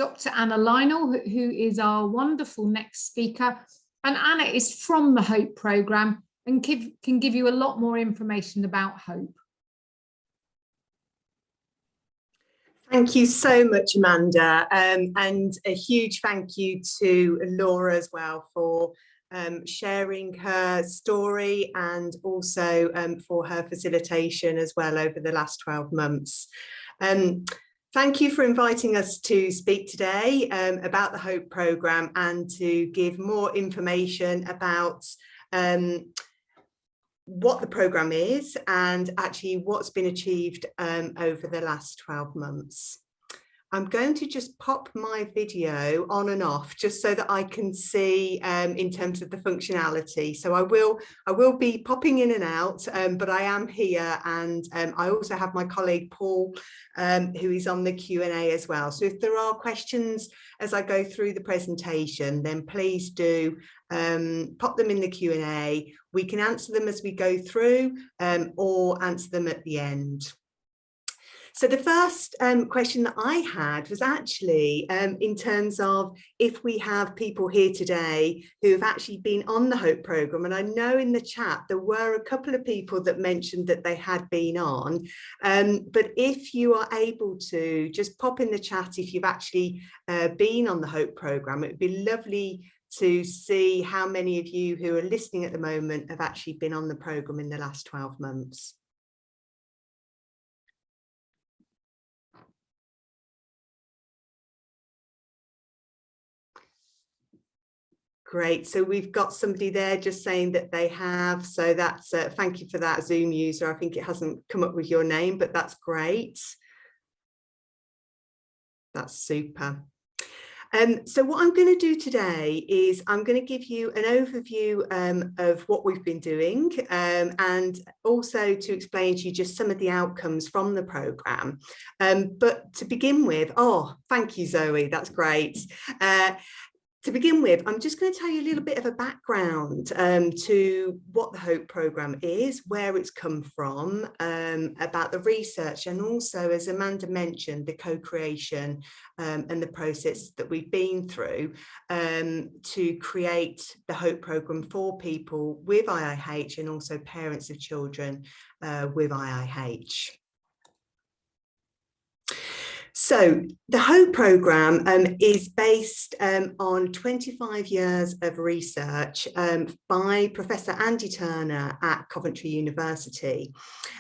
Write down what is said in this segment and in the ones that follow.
Dr. Anna Lynall, who is our wonderful next speaker. And Anna is from the Hope programme and can give you a lot more information about Hope. Thank you so much, Amanda, and a huge thank you to Laura as well for sharing her story and also for her facilitation as well over the last 12 months. Thank you for inviting us to speak today about the Hope programme and to give more information about what the programme is and actually what's been achieved over the last 12 months. I'm going to just pop my video on and off just so that I can see in terms of the functionality. So I will be popping in and out, but I am here, and I also have my colleague Paul who is on the Q&A as well. So if there are questions as I go through the presentation, then please do pop them in the Q&A. We can answer them as we go through or answer them at the end. So the first question that I had was actually in terms of if we have people here today who have actually been on the Hope programme, and I know in the chat there were a couple of people that mentioned that they had been on, but if you are able to just pop in the chat if you've actually been on the Hope programme, it would be lovely to see how many of you who are listening at the moment have actually been on the programme in the last 12 months. Great, so we've got somebody there just saying that they have, so that's thank you for that, Zoom user. I think it hasn't come up with your name, but that's great. That's super. So what I'm going to do today is I'm going to give you an overview of what we've been doing and also to explain to you just some of the outcomes from the programme. But to begin with, oh, thank you, Zoe, that's great. To begin with, I'm just going to tell you a little bit of a background to what the Hope programme is, where it's come from, about the research, and also, as Amanda mentioned, the co-creation and the process that we've been through to create the Hope programme for people with IIH and also parents of children with IIH. So the Hope programme is based on 25 years of research by Professor Andy Turner at Coventry University.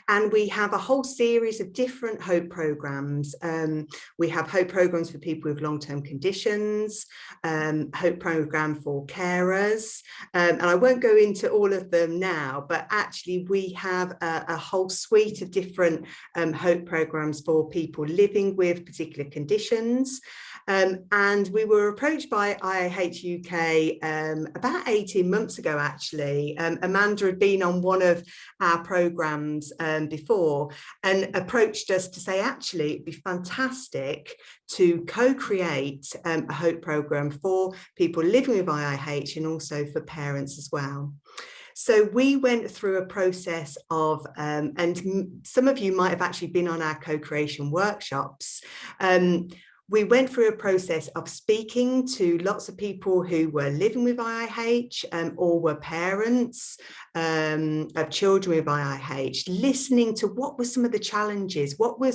And we have a whole series of different Hope programmes. We have Hope programmes for people with long-term conditions, Hope programme for carers, and I won't go into all of them now, but actually we have a whole suite of different Hope programmes for people living with particular conditions, and we were approached by IIH UK about 18 months ago actually. Amanda had been on one of our programmes before and approached us to say actually it'd be fantastic to co-create a Hope programme for people living with IIH and also for parents as well. So we went through a process of, and some of you might have actually been on our co-creation workshops. We went through a process of speaking to lots of people who were living with IIH or were parents of children with IIH, listening to what were some of the challenges, what were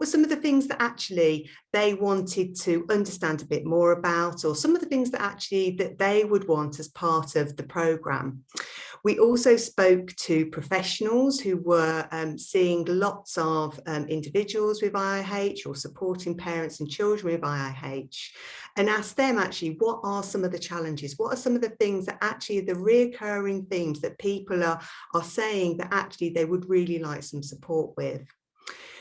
some of the things that actually they wanted to understand a bit more about, or some of the things that actually that they would want as part of the programme. We also spoke to professionals who were seeing lots of individuals with IIH or supporting parents and children with IIH, and asked them actually what are some of the challenges, what are some of the things that actually are the reoccurring themes that people are saying that actually they would really like some support with.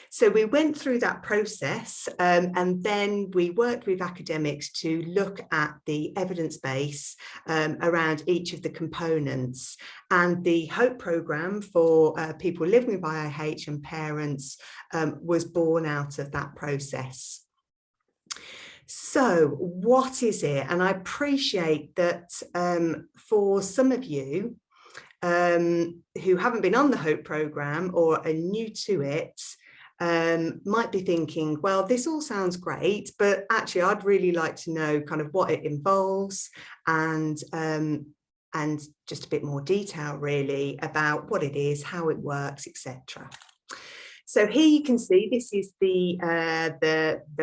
So we went through that process and then we worked with academics to look at the evidence base around each of the components, and the Hope programme for people living with IIH and parents was born out of that process. So what is it? And I appreciate that for some of you who haven't been on the Hope programme or are new to it, might be thinking, well, this all sounds great, but actually I'd really like to know kind of what it involves and just a bit more detail really about what it is, how it works, etc. So here you can see this is the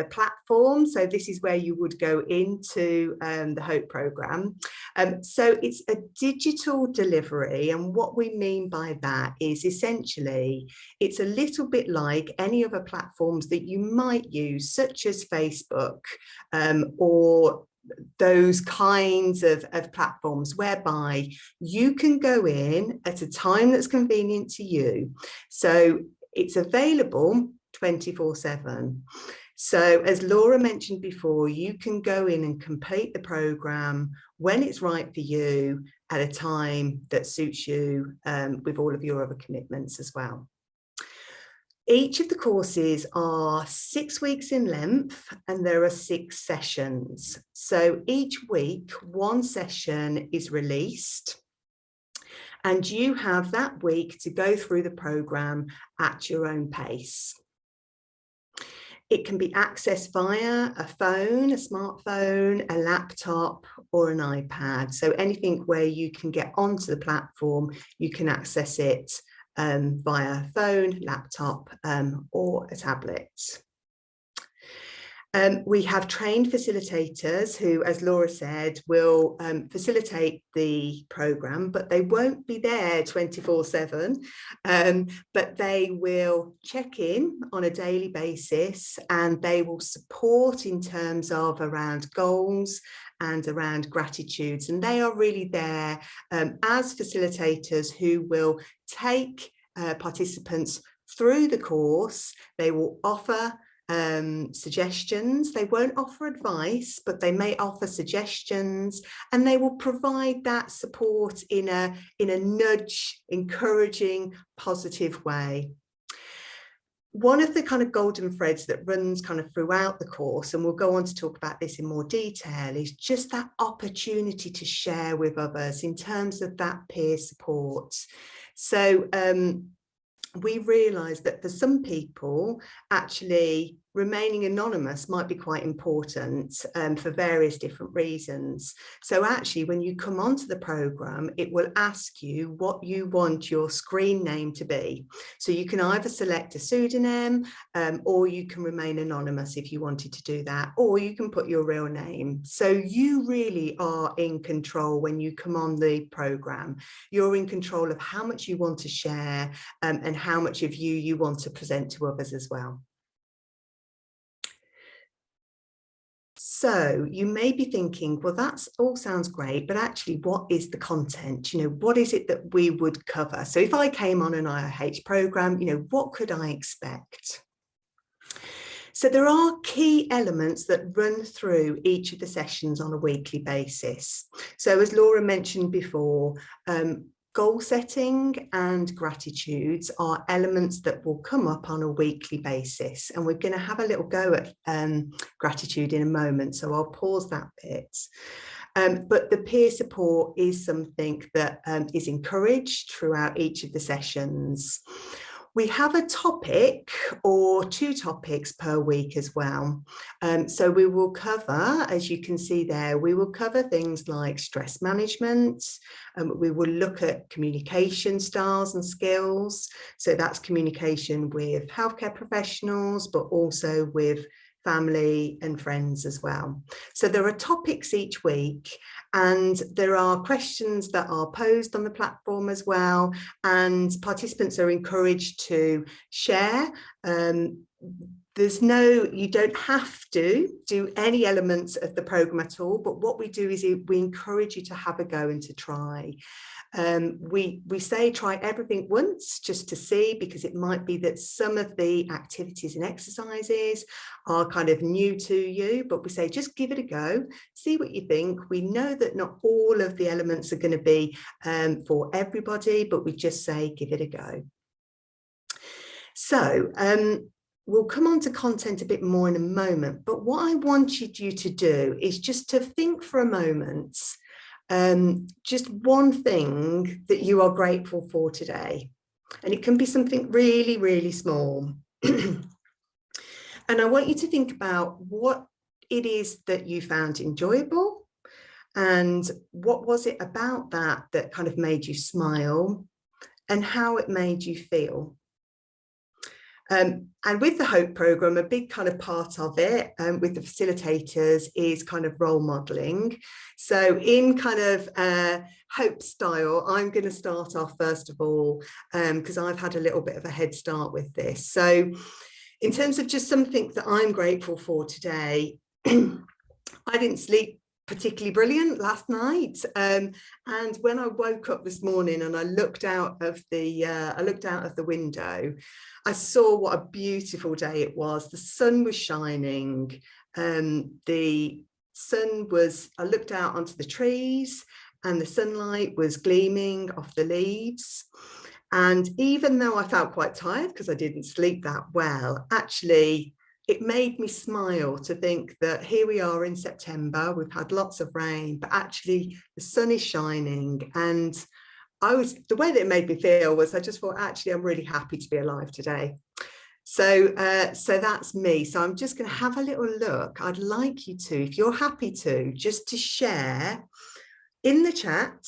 platform. So this is where you would go into the Hope programme. So it's a digital delivery, and what we mean by that is essentially it's a little bit like any other platforms that you might use, such as Facebook or those kinds of platforms whereby you can go in at a time that's convenient to you. So it's available 24/7. So as Laura mentioned before, you can go in and complete the programme when it's right for you at a time that suits you with all of your other commitments as well. Each of the courses are 6 weeks in length and there are 6 sessions. So each week, one session is released and you have that week to go through the programme at your own pace. It can be accessed via a phone, a smartphone, a laptop or an iPad. So anything where you can get onto the platform, you can access it via phone, laptop or a tablet. We have trained facilitators who, as Laura said, will facilitate the programme, but they won't be there 24/7, but they will check in on a daily basis and they will support in terms of around goals and around gratitudes. And they are really there as facilitators who will take participants through the course. They will offer suggestions. They won't offer advice, but they may offer suggestions, and they will provide that support in a nudge, encouraging, positive way. One of the kind of golden threads that runs kind of throughout the course, and we'll go on to talk about this in more detail, is just that opportunity to share with others in terms of that peer support. So we realised that for some people, actually remaining anonymous might be quite important for various different reasons. So actually, when you come onto the programme, it will ask you what you want your screen name to be. So you can either select a pseudonym or you can remain anonymous if you wanted to do that, or you can put your real name. So you really are in control when you come on the programme. You're in control of how much you want to share and how much of you want to present to others as well. So you may be thinking, well, that's all sounds great, but actually, what is the content? You know, what is it that we would cover? So if I came on an IIH programme, you know, what could I expect? So there are key elements that run through each of the sessions on a weekly basis. So as Laura mentioned before, goal setting and gratitudes are elements that will come up on a weekly basis, and we're going to have a little go at gratitude in a moment, so I'll pause that bit. But the peer support is something that is encouraged throughout each of the sessions. We have a topic or 2 topics per week as well. So we will cover, as you can see there, we will cover things like stress management. We will look at communication styles and skills. So that's communication with healthcare professionals, but also with family and friends as well. So there are topics each week, and there are questions that are posed on the platform as well, and participants are encouraged to share. You don't have to do any elements of the programme at all, but what we do is we encourage you to have a go and to try. We say try everything once just to see, because it might be that some of the activities and exercises are kind of new to you, but we say just give it a go, see what you think. We know that not all of the elements are going to be for everybody, but we just say give it a go. So we'll come on to content a bit more in a moment, but what I wanted you to do is just to think for a moment, just one thing that you are grateful for today. And it can be something really, really small. And I want you to think about what it is that you found enjoyable, and what was it about that that kind of made you smile, and how it made you feel. And with the Hope programme, a big kind of part of it with the facilitators is kind of role modelling. So in kind of Hope style, I'm going to start off first of all, because I've had a little bit of a head start with this. So in terms of just something that I'm grateful for today, I didn't sleep particularly brilliant last night, and when I woke up this morning and I looked out of the window, I saw what a beautiful day it was. The sun was shining. I looked out onto the trees and the sunlight was gleaming off the leaves. And even though I felt quite tired because I didn't sleep that well, actually it made me smile to think that here we are in September, we've had lots of rain, but actually the sun is shining. And the way that it made me feel was I just thought, actually, I'm really happy to be alive today. So that's me. So I'm just going to have a little look. I'd like you to, if you're happy to, just to share in the chat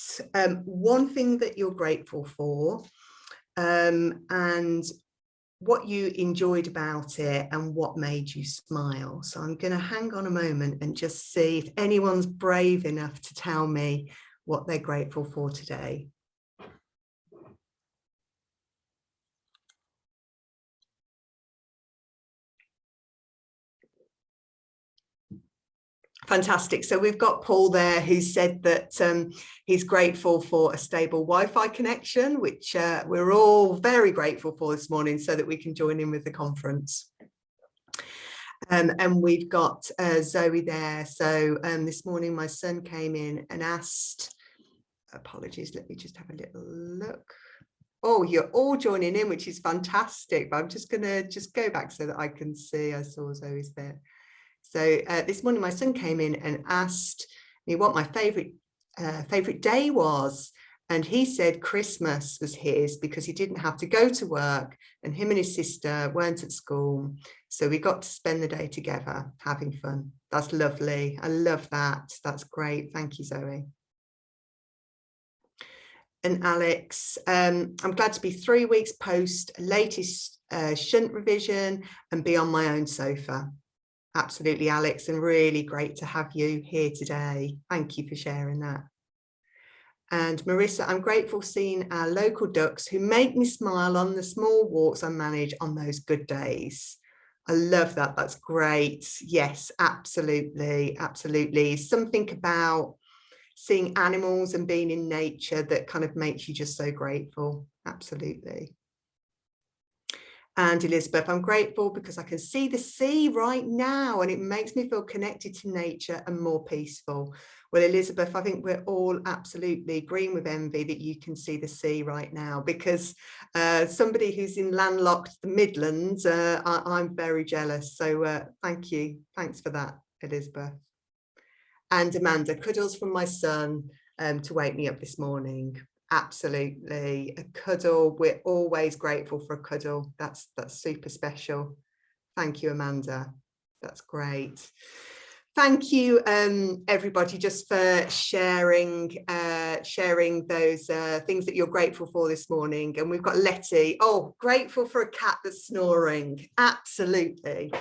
one thing that you're grateful for, and what you enjoyed about it and what made you smile. So I'm going to hang on a moment and just see if anyone's brave enough to tell me what they're grateful for today. Fantastic. So we've got Paul there who said that he's grateful for a stable Wi-Fi connection, which we're all very grateful for this morning so that we can join in with the conference. And we've got Zoe there. So this morning my son came in and asked, apologies, let me just have a little look. Oh, you're all joining in, which is fantastic. But I'm just going to go back so that I can see. I saw Zoe's there. So this morning my son came in and asked me what my favourite day was. And he said Christmas was his because he didn't have to go to work and him and his sister weren't at school. So we got to spend the day together having fun. That's lovely. I love that. That's great. Thank you, Zoe. And Alex, I'm glad to be 3 weeks post latest shunt revision and be on my own sofa. Absolutely, Alex, and really great to have you here today. Thank you for sharing that. And Marissa, I'm grateful seeing our local ducks who make me smile on the small walks I manage on those good days. I love that. That's great. Yes, absolutely. Absolutely. Something about seeing animals and being in nature that kind of makes you just so grateful. Absolutely. And Elizabeth, I'm grateful because I can see the sea right now and it makes me feel connected to nature and more peaceful. Well, Elizabeth, I think we're all absolutely green with envy that you can see the sea right now, because somebody who's in landlocked the Midlands, I'm very jealous. So thank you. Thanks for that, Elizabeth. And Amanda, cuddles from my son to wake me up this morning. Absolutely. A cuddle. We're always grateful for a cuddle. That's super special. Thank you, Amanda. That's great. Thank you, everybody, just for sharing those things that you're grateful for this morning. And we've got Letty. Oh, grateful for a cat that's snoring. Absolutely.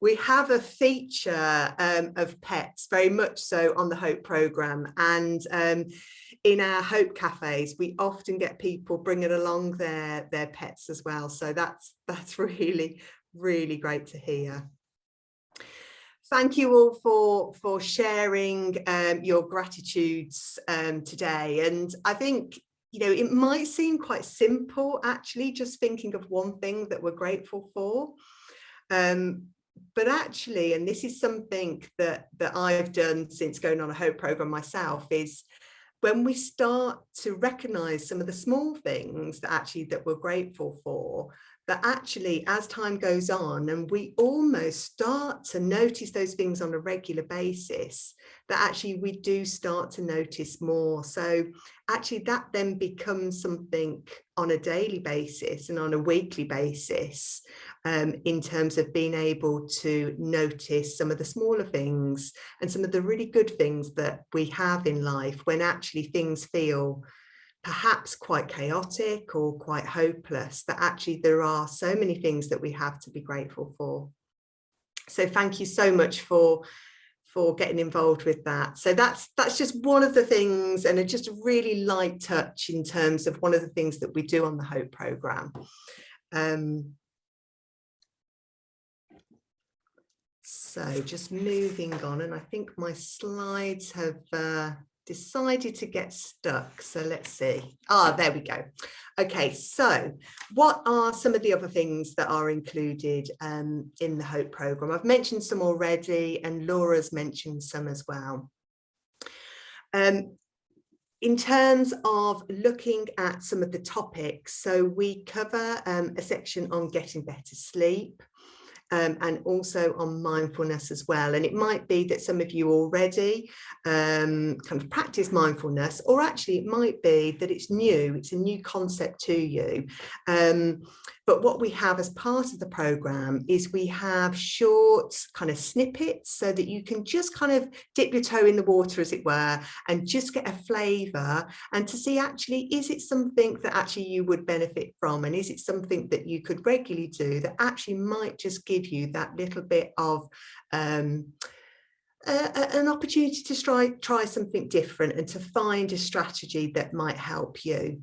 We have a feature of pets, very much so, on the Hope programme. And in our Hope cafes, we often get people bringing along their pets as well. So that's really, really great to hear. Thank you all for sharing your gratitudes today. And I think, you know, it might seem quite simple, actually, just thinking of one thing that we're grateful for. But actually, and this is something that I've done since going on a Hope programme myself, is when we start to recognise some of the small things that we're grateful for, that actually, as time goes on and we almost start to notice those things on a regular basis, that actually we do start to notice more. So actually that then becomes something on a daily basis and on a weekly basis in terms of being able to notice some of the smaller things and some of the really good things that we have in life when actually things feel perhaps quite chaotic or quite hopeless, that actually there are so many things that we have to be grateful for. So thank you so much for getting involved with that. So that's just one of the things, and just a really light touch in terms of one of the things that we do on the Hope programme. So just moving on, and I think my slides have decided to get stuck, so let's see. There we go. Okay, so what are some of the other things that are included in the Hope programme? I've mentioned some already, and Laura's mentioned some as well. In terms of looking at some of the topics, so we cover a section on getting better sleep, and also on mindfulness as well. And it might be that some of you already kind of practice mindfulness, or actually it might be that it's new, it's a new concept to you. But what we have as part of the programme is we have short kind of snippets so that you can just kind of dip your toe in the water, as it were, and just get a flavour, and to see actually, is it something that actually you would benefit from, and is it something that you could regularly do that actually might just give you that little bit of an opportunity to try something different and to find a strategy that might help you.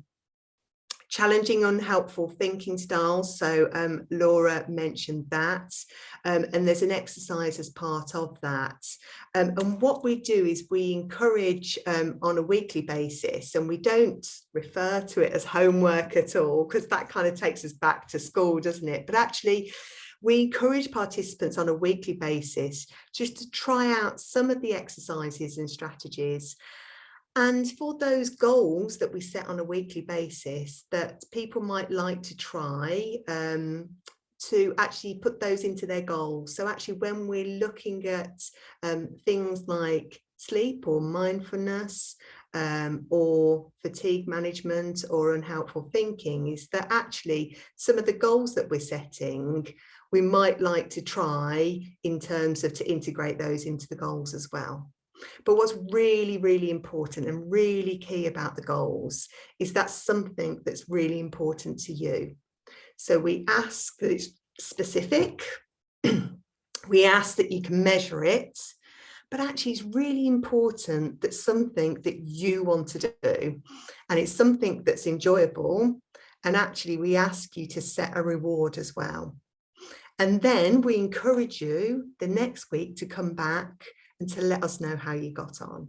Challenging unhelpful thinking styles, so Laura mentioned that, and there's an exercise as part of that, and what we do is we encourage on a weekly basis, and we don't refer to it as homework at all, because that kind of takes us back to school, doesn't it? But actually we encourage participants on a weekly basis just to try out some of the exercises and strategies. And for those goals that we set on a weekly basis that people might like to try, to actually put those into their goals. So actually when we're looking at things like sleep or mindfulness, or fatigue management or unhelpful thinking, is that actually some of the goals that we're setting, we might like to try in terms of to integrate those into the goals as well. But what's really, really important and really key about the goals is that's something that's really important to you. So we ask that it's specific, we ask that you can measure it, but actually it's really important that something that you want to do, and it's something that's enjoyable, and actually we ask you to set a reward as well. And then we encourage you the next week to come back and to let us know how you got on.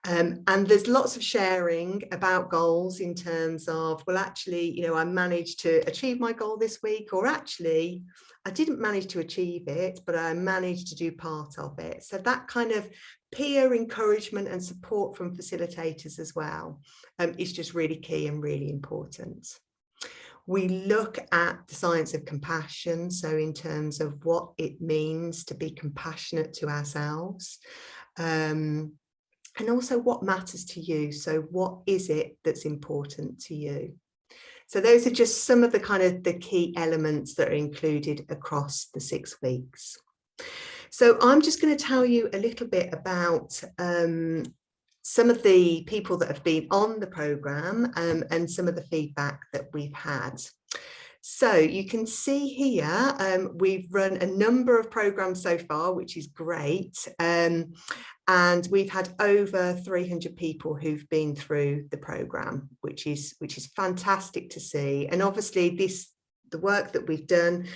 And there's lots of sharing about goals in terms of, well, actually, you know, I managed to achieve my goal this week, or actually, I didn't manage to achieve it, but I managed to do part of it. So that kind of peer encouragement and support from facilitators as well is just really key and really important. We look at the science of compassion, so in terms of what it means to be compassionate to ourselves, and also what matters to you. So what is it that's important to you? So those are just some of the kind of the key elements that are included across the 6 weeks. So I'm just going to tell you a little bit about some of the people that have been on the programme, and some of the feedback that we've had. So you can see here, we've run a number of programmes so far, which is great. And we've had over 300 people who've been through the programme, which is fantastic to see. And obviously the work that we've done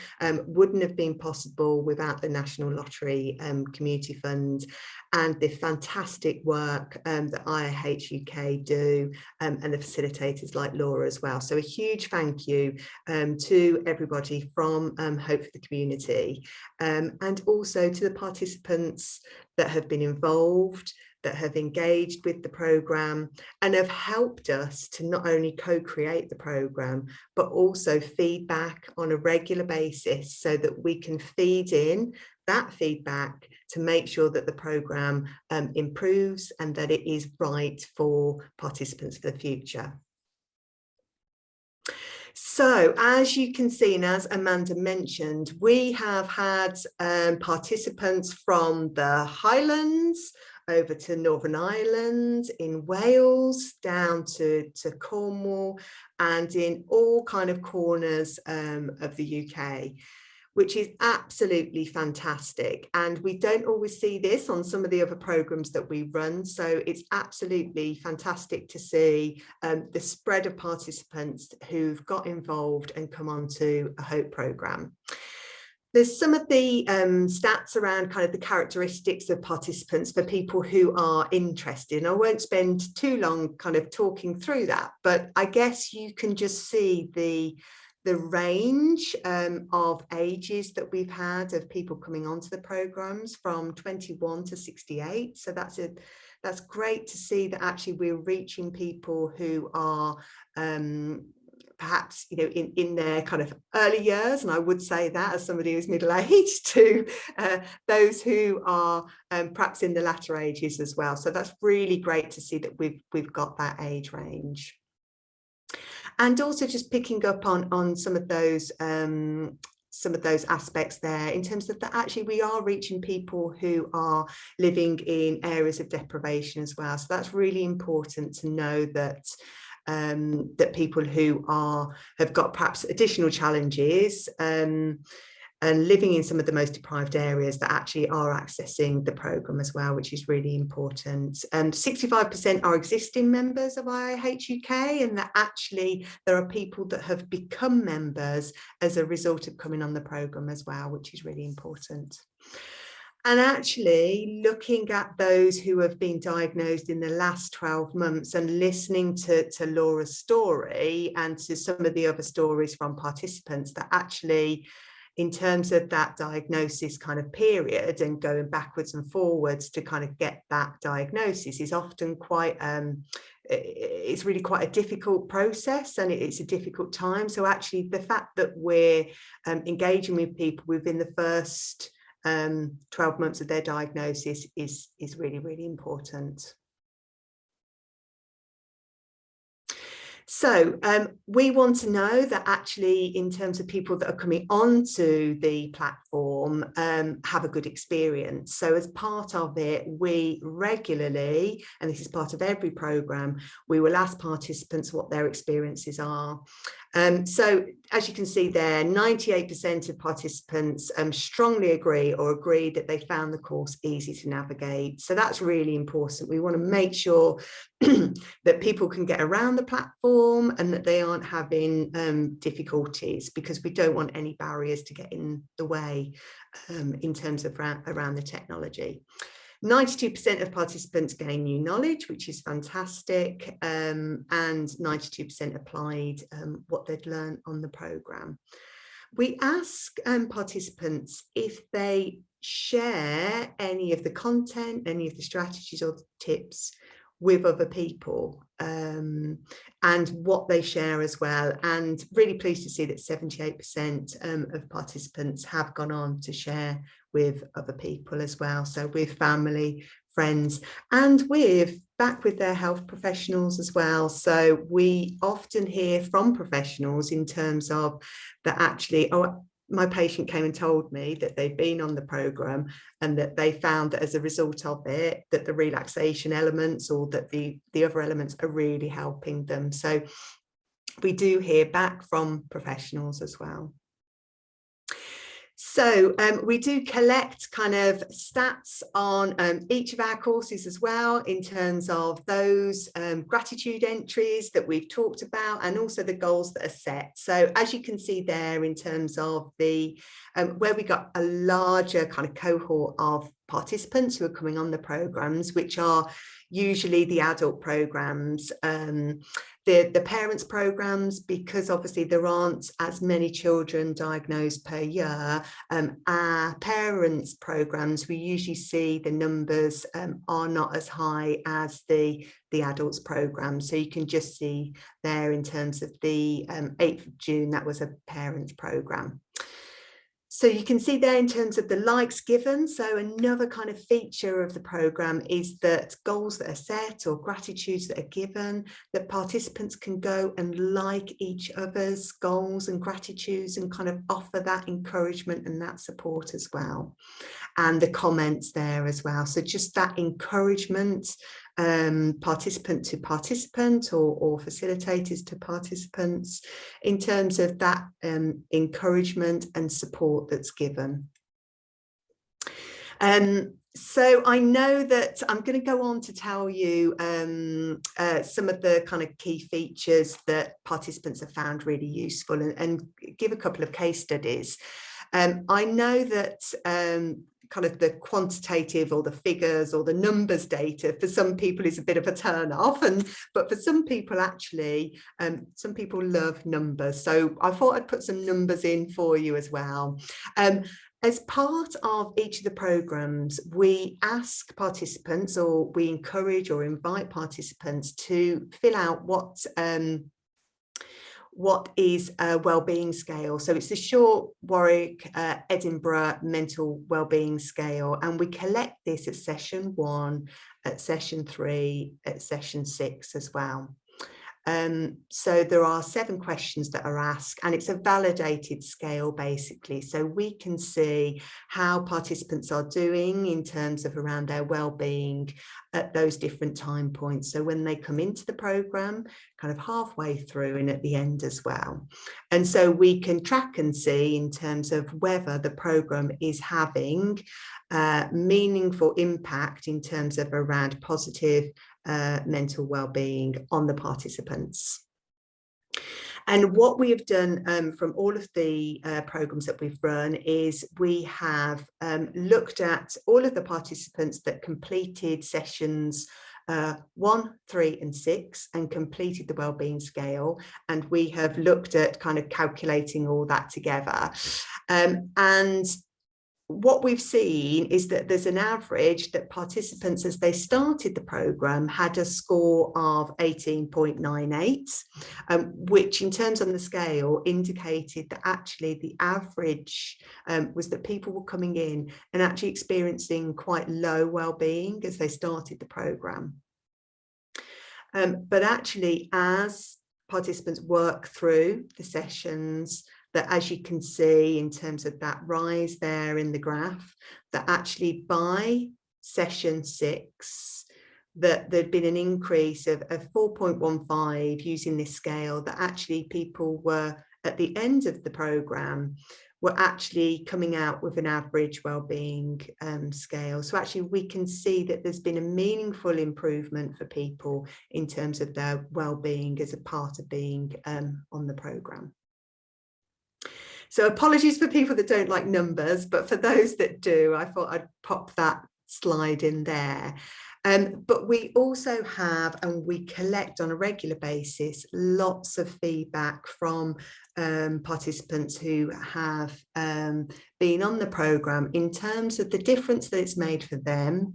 wouldn't have been possible without the National Lottery Community Fund and the fantastic work that IAH UK do, and the facilitators like Laura as well. So a huge thank you to everybody from Hope for the Community, and also to the participants that have been involved, that have engaged with the programme and have helped us to not only co-create the programme, but also feedback on a regular basis so that we can feed in that feedback to make sure that the programme improves and that it is right for participants for the future. So as you can see, and as Amanda mentioned, we have had participants from the Highlands over to Northern Ireland, in Wales, down to Cornwall, and in all kind of corners of the UK, which is absolutely fantastic. And we don't always see this on some of the other programs that we run. So it's absolutely fantastic to see the spread of participants who've got involved and come onto a HOPE program. There's some of the stats around kind of the characteristics of participants for people who are interested. And I won't spend too long kind of talking through that, but I guess you can just see the range of ages that we've had of people coming onto the programs from 21 to 68. So that's great to see that actually we're reaching people who are perhaps, you know, in their kind of early years, and I would say that as somebody who's middle-aged, to those who are perhaps in the latter ages as well. So that's really great to see that we've got that age range. And also just picking up on some of those aspects there in terms of that actually we are reaching people who are living in areas of deprivation as well. So that's really important to know that that people who have got perhaps additional challenges and living in some of the most deprived areas, that actually are accessing the programme as well, which is really important. 65% are existing members of IIH UK, and that actually there are people that have become members as a result of coming on the programme as well, which is really important. And actually looking at those who have been diagnosed in the last 12 months and listening to Laura's story and to some of the other stories from participants, that actually in terms of that diagnosis kind of period and going backwards and forwards to kind of get that diagnosis is often quite, it's really quite a difficult process, and it's a difficult time. So actually the fact that we're engaging with people within the first 12 months of their diagnosis is really, really important. So we want to know that actually in terms of people that are coming onto the platform have a good experience. So as part of it, we regularly, and this is part of every programme, we will ask participants what their experiences are. So as you can see there, 98% of participants strongly agree that they found the course easy to navigate. So that's really important. We want to make sure that people can get around the platform and that they aren't having difficulties, because we don't want any barriers to get in the way in terms of around the technology. 92% of participants gain new knowledge, which is fantastic, and 92% applied what they'd learned on the programme. We ask participants if they share any of the content, any of the strategies or the tips with other people, and what they share as well. And really pleased to see that 78% of participants have gone on to share with other people as well, so with family, friends, and back with their health professionals as well. So we often hear from professionals in terms of that actually, oh, my patient came and told me that they've been on the programme and that they found that as a result of it, that the relaxation elements or that the other elements are really helping them. So we do hear back from professionals as well. So we do collect kind of stats on each of our courses as well, in terms of those gratitude entries that we've talked about, and also the goals that are set. So as you can see there, in terms of the where we got a larger kind of cohort of participants who are coming on the programs, which are usually the adult programs, the parents programs, because obviously there aren't as many children diagnosed per year. Our parents programs, we usually see the numbers are not as high as the adults program. So you can just see there in terms of the 8th of June, that was a parents program. So you can see there in terms of the likes given. So another kind of feature of the programme is that goals that are set or gratitudes that are given, that participants can go and like each other's goals and gratitudes and kind of offer that encouragement and that support as well. And the comments there as well. So just that encouragement, participant to participant or facilitators to participants in terms of that encouragement and support that's given. So I know that I'm going to go on to tell you some of the kind of key features that participants have found really useful and give a couple of case studies. I know that kind of the quantitative or the figures or the numbers data for some people is a bit of a turn off, but for some people actually some people love numbers, so I thought I'd put some numbers in for you as well. As part of each of the programs, we ask participants, or we encourage or invite participants to fill out what is a wellbeing scale. So it's the Short, Warwick, Edinburgh mental wellbeing scale, and we collect this at session 1, at session 3, at session 6 as well. So there are 7 questions that are asked, and it's a validated scale basically, so we can see how participants are doing in terms of around their well-being at those different time points. So when they come into the programme, kind of halfway through and at the end as well. And so we can track and see in terms of whether the programme is having meaningful impact in terms of around positive mental well-being on the participants. And what we have done from all of the programmes that we've run is we have looked at all of the participants that completed sessions 1, 3 and 6 and completed the wellbeing scale, and we have looked at kind of calculating all that together. And what we've seen is that there's an average that participants, as they started the programme, had a score of 18.98, which in terms on the scale indicated that actually the average was that people were coming in and actually experiencing quite low well-being as they started the programme. But actually, as participants work through the sessions, that as you can see in terms of that rise there in the graph, that actually by session 6, that there'd been an increase of 4.15 using this scale, that actually people were at the end of the programme were actually coming out with an average wellbeing scale. So actually we can see that there's been a meaningful improvement for people in terms of their wellbeing as a part of being on the programme. So apologies for people that don't like numbers, but for those that do, I thought I'd pop that slide in there. But we also have, and we collect on a regular basis, lots of feedback from participants who have been on the programme in terms of the difference that it's made for them,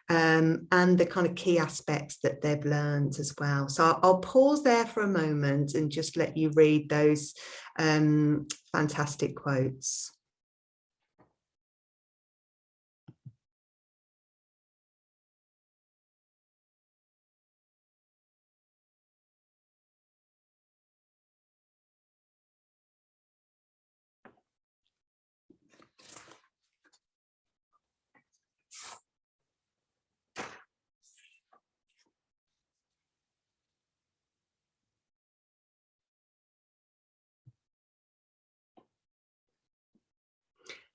and the kind of key aspects that they've learned as well. So I'll pause there for a moment and just let you read those fantastic quotes.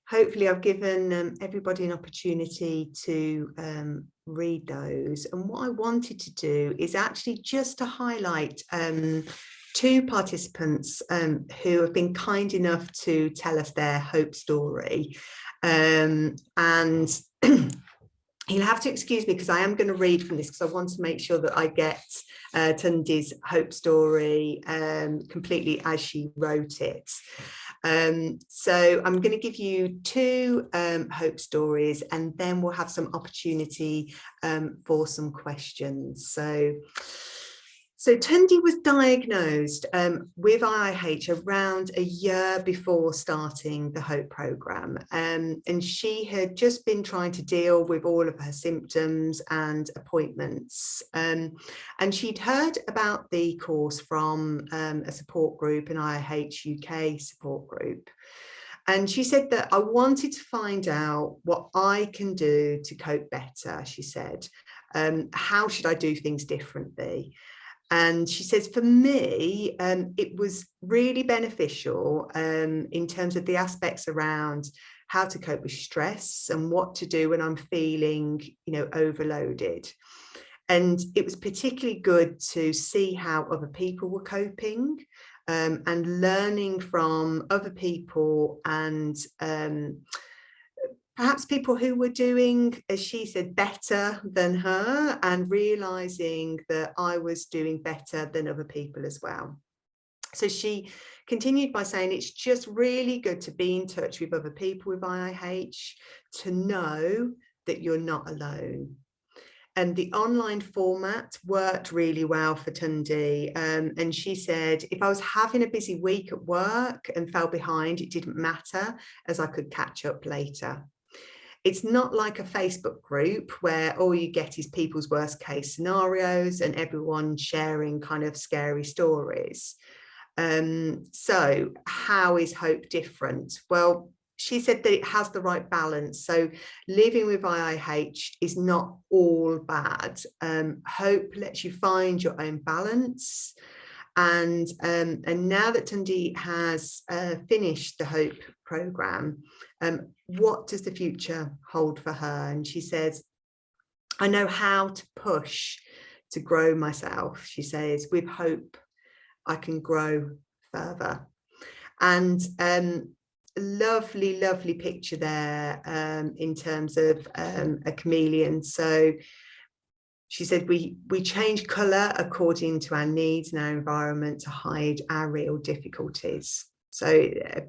Hopefully I've given everybody an opportunity to read those. And what I wanted to do is actually just to highlight 2 participants who have been kind enough to tell us their hope story. And you'll have to excuse me because I am going to read from this because I want to make sure that I get Tundi's hope story completely as she wrote it. So I'm going to give you 2 hope stories, and then we'll have some opportunity for some questions. So So Tundi was diagnosed with IIH around a year before starting the HOPE programme, and she had just been trying to deal with all of her symptoms and appointments, and she'd heard about the course from a support group, an IIH UK support group. And she said that I wanted to find out what I can do to cope better, she said. How should I do things differently? And she says, for me, it was really beneficial in terms of the aspects around how to cope with stress and what to do when I'm feeling, overloaded. And it was particularly good to see how other people were coping, and learning from other people, and perhaps people who were doing, as she said, better than her, and realizing that I was doing better than other people as well. So she continued by saying it's just really good to be in touch with other people with IIH, to know that you're not alone. And the online format worked really well for Tundi. And she said, if I was having a busy week at work and fell behind, it didn't matter, as I could catch up later. It's not like a Facebook group where all you get is people's worst case scenarios and everyone sharing kind of scary stories. So how is HOPE different? Well, she said that it has the right balance. So living with IIH is not all bad. HOPE lets you find your own balance. And now that Tundi has finished the HOPE programme, what does the future hold for her? And she says, I know how to push to grow myself. She says, with HOPE, I can grow further. And lovely, lovely picture there in terms of a chameleon. So she said, we change colour according to our needs and our environment to hide our real difficulties. So a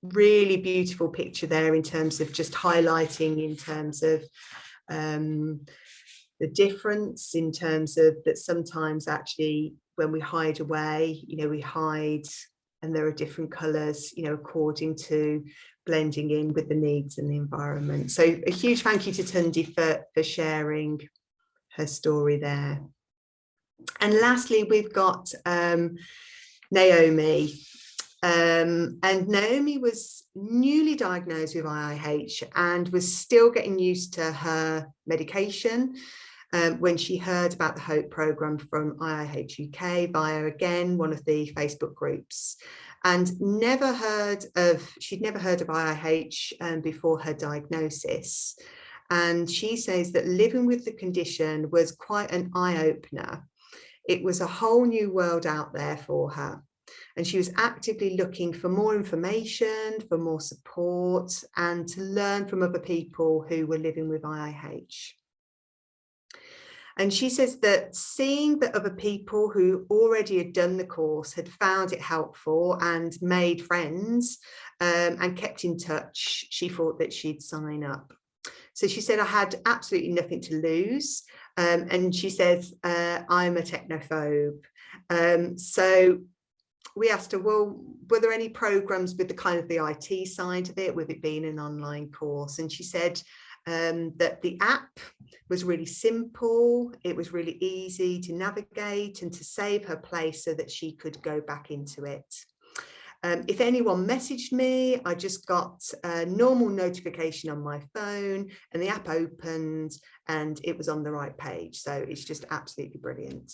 really beautiful picture there in terms of just highlighting in terms of the difference, in terms of that sometimes actually when we hide away, we hide and there are different colours, according to blending in with the needs and the environment. So a huge thank you to Tundi for sharing her story there. And lastly, we've got Naomi. And Naomi was newly diagnosed with IIH and was still getting used to her medication when she heard about the HOPE programme from IIH UK via, again, one of the Facebook groups, and she'd never heard of IIH before her diagnosis. And she says that living with the condition was quite an eye-opener. It was a whole new world out there for her. And she was actively looking for more information, for more support, and to learn from other people who were living with IIH. And she says that seeing that other people who already had done the course had found it helpful and made friends and kept in touch, she thought that she'd sign up. So she said, I had absolutely nothing to lose. And she says, I'm a technophobe. So we asked her, well, were there any programs with the kind of the IT side of it, with it being an online course? And she said that the app was really simple. It was really easy to navigate and to save her place so that she could go back into it. If anyone messaged me, I just got a normal notification on my phone and the app opened and it was on the right page. So it's just absolutely brilliant.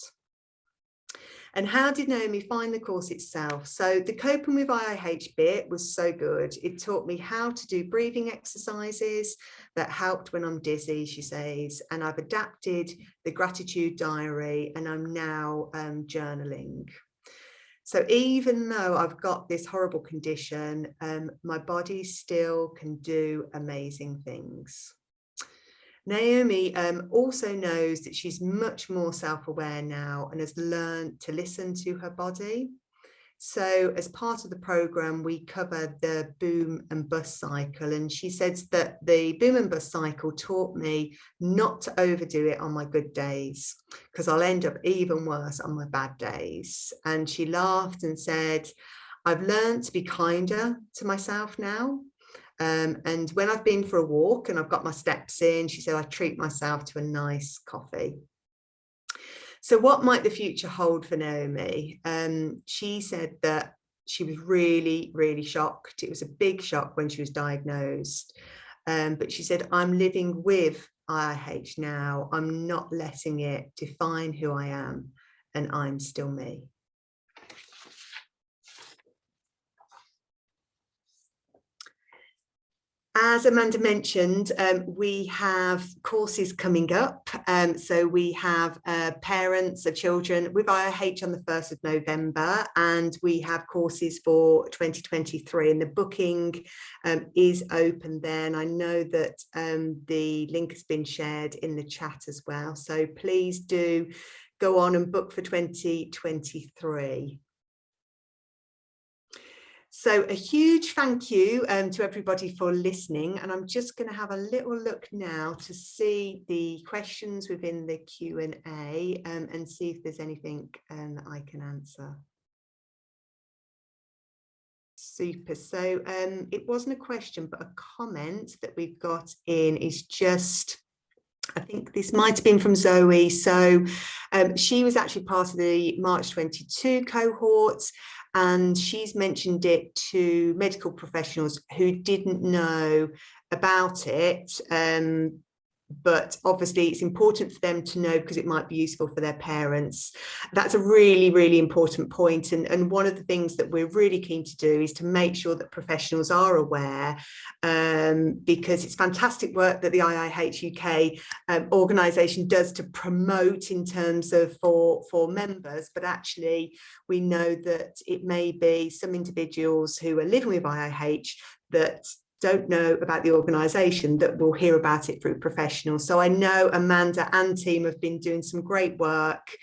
And how did Naomi find the course itself? So the coping with IIH bit was so good. It taught me how to do breathing exercises that helped when I'm dizzy, she says, and I've adapted the gratitude diary and I'm now journaling. So even though I've got this horrible condition, my body still can do amazing things. Naomi also knows that she's much more self-aware now and has learned to listen to her body. So as part of the programme, we cover the boom and bust cycle. And she says that the boom and bust cycle taught me not to overdo it on my good days, because I'll end up even worse on my bad days. And she laughed and said, I've learned to be kinder to myself now. And when I've been for a walk and I've got my steps in, she said, I treat myself to a nice coffee. So what might the future hold for Naomi? She said that she was really, really shocked. It was a big shock when she was diagnosed. But she said, I'm living with IIH now. I'm not letting it define who I am, and I'm still me. As Amanda mentioned, we have courses coming up. So we have parents of children with IIH on the 1st of November, and we have courses for 2023, and the booking is open there. And I know that the link has been shared in the chat as well. So please do go on and book for 2023. So a huge thank you to everybody for listening, and I'm just going to have a little look now to see the questions within the Q&A and see if there's anything that I can answer. Super. So it wasn't a question, but a comment that we've got in is just, I think this might have been from Zoe. So she was actually part of the March 22 cohort, and she's mentioned it to medical professionals who didn't know about it. But obviously it's important for them to know because it might be useful for their parents. That's a really, really important point. And one of the things that we're really keen to do is to make sure that professionals are aware, because it's fantastic work that the IIH UK organisation does to promote in terms of for members, but actually we know that it may be some individuals who are living with IIH that don't know about the organisation that will hear about it through professionals. So I know Amanda and team have been doing some great work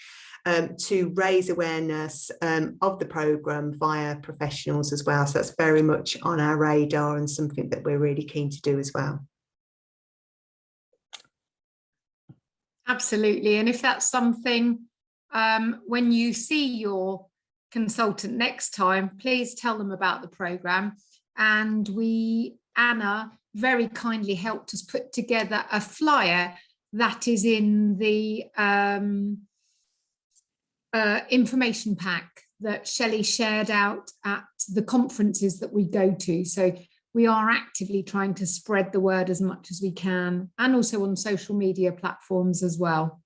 to raise awareness of the programme via professionals as well. So that's very much on our radar and something that we're really keen to do as well. Absolutely. And if that's something, when you see your consultant next time, please tell them about the programme. And Anna very kindly helped us put together a flyer that is in the information pack that Shelley shared out at the conferences that we go to. So we are actively trying to spread the word as much as we can, and also on social media platforms as well.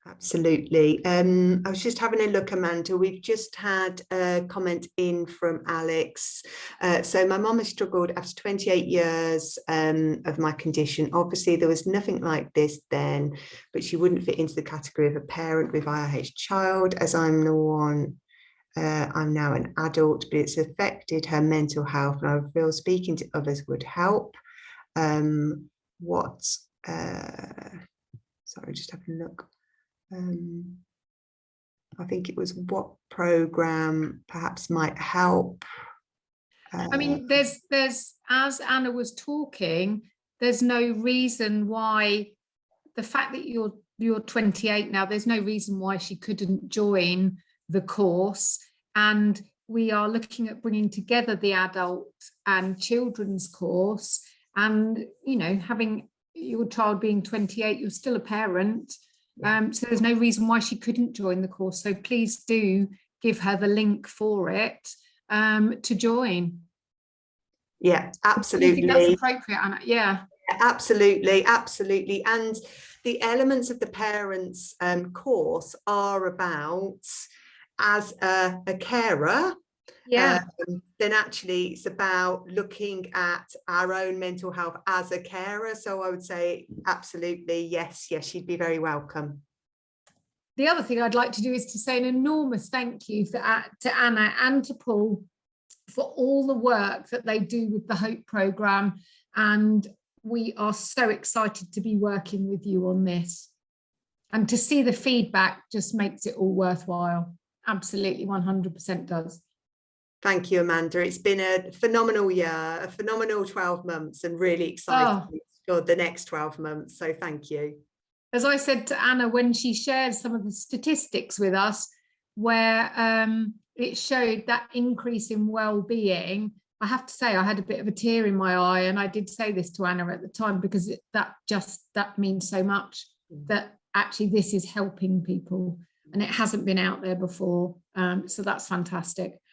Absolutely. I was just having a look, Amanda. We've just had a comment in from Alex. So my mum has struggled after 28 years of my condition. Obviously, there was nothing like this then, but she wouldn't fit into the category of a parent with IIH child, as I'm the one. I'm now an adult, but it's affected her mental health, and I feel speaking to others would help. Sorry, just having a look. I think it was what program perhaps might help. I mean, there's as Anna was talking, there's no reason why, the fact that you're 28 now, there's no reason why she couldn't join the course. And we are looking at bringing together the adult and children's course, and having your child being 28, you're still a parent. So there's no reason why she couldn't join the course. So please do give her the link for it to join. Yeah, absolutely. I think that's appropriate, Anna. Yeah. Absolutely, absolutely. And the elements of the parents' course are about, as a carer, then actually it's about looking at our own mental health as a carer. So I would say absolutely, yes, she'd be very welcome. The other thing I'd like to do is to say an enormous thank you to Anna and to Paul for all the work that they do with the Hope programme, and we are so excited to be working with you on this, and to see the feedback just makes it all worthwhile. absolutely 100% does. Thank you, Amanda. It's been a phenomenal year, a phenomenal 12 months, and really exciting for the next 12 months. So thank you. As I said to Anna, when she shared some of the statistics with us, where it showed that increase in well-being, I have to say I had a bit of a tear in my eye, and I did say this to Anna at the time, because that means so much, that actually this is helping people, and it hasn't been out there before. So that's fantastic.